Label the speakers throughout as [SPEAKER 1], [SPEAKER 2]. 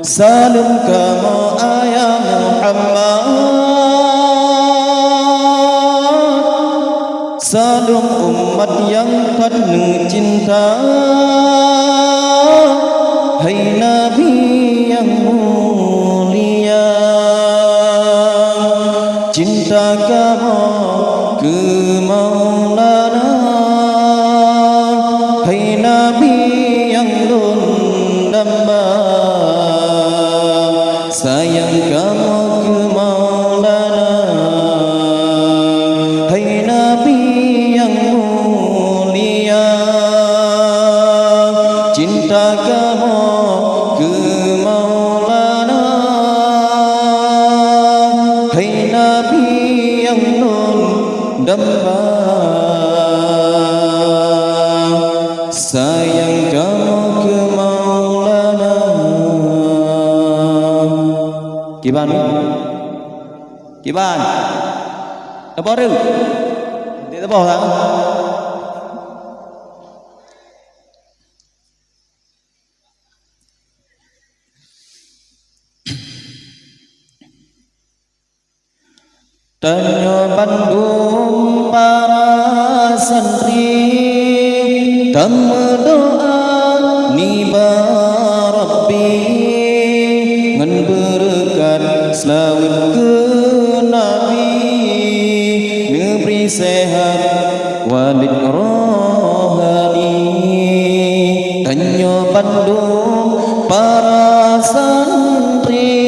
[SPEAKER 1] Salam kamu ayah Muhammad, salam umat yang penuh cinta. Hai Nabi yang mulia, cinta kamu ke Maulana. Hai Nabi yang lundamba, sayang kamu ke Maulana. Hai Nabi yang mulia, cinta kamu ke Maulana. Hai Nabi yang lundamba, sayang kamu ke Maulana. Kiban, kiban, tebak tu, dia tebak tak? Tanya Bandung para santri, temu doa niba Rabbi, ngan berkat selawat ke Nabi, neberi sehat walid rohani. Tanya Bandung para santri,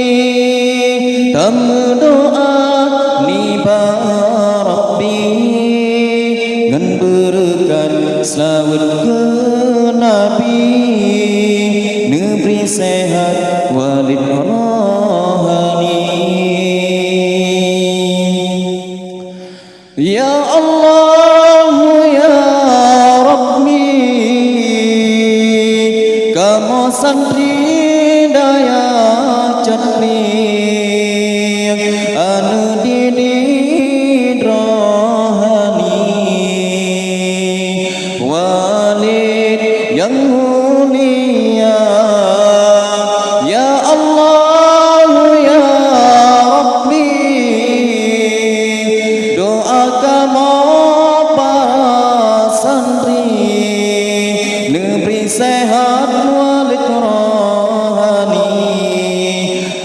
[SPEAKER 1] temu doa niba Rabbi, ngan berkat selawat ke Nabi, neberi sehat walid rohani. Ya Allah ya Rabbi, kamu santri daya cetli, anu dini rohani, walid yang mulia. Ya Allah ya Rabbi, doa kamu para santri, neberi sehat walid rohani,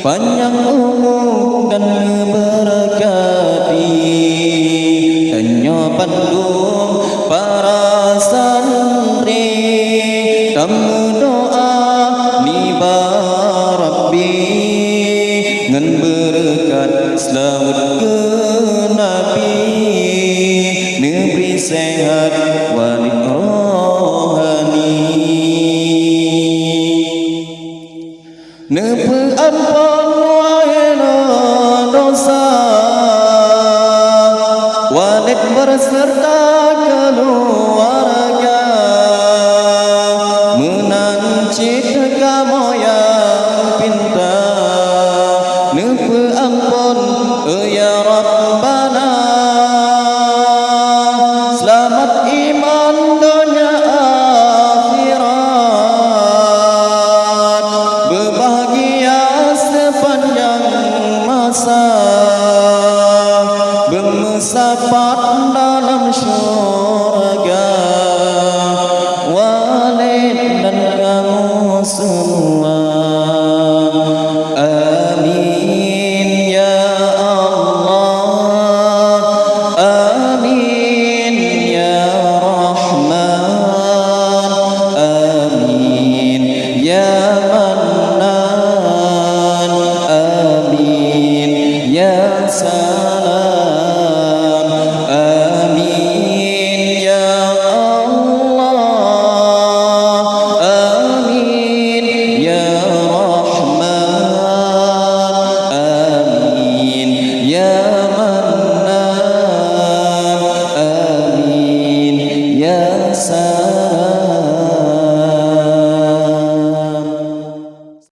[SPEAKER 1] panjang umur dan berkati. Tanya Bandung para santri, temu doa niba Rabbi, ngan berkat selawat ke Nabi, neberi sehat walid rohani, nepe ampun wahana dosa, walid berserta keluarga, menancit kamu yang pintar, nepe ampun ya Rabbana. Selamat iman dunia akhirat, berbahagia sepanjang masa, bermesafat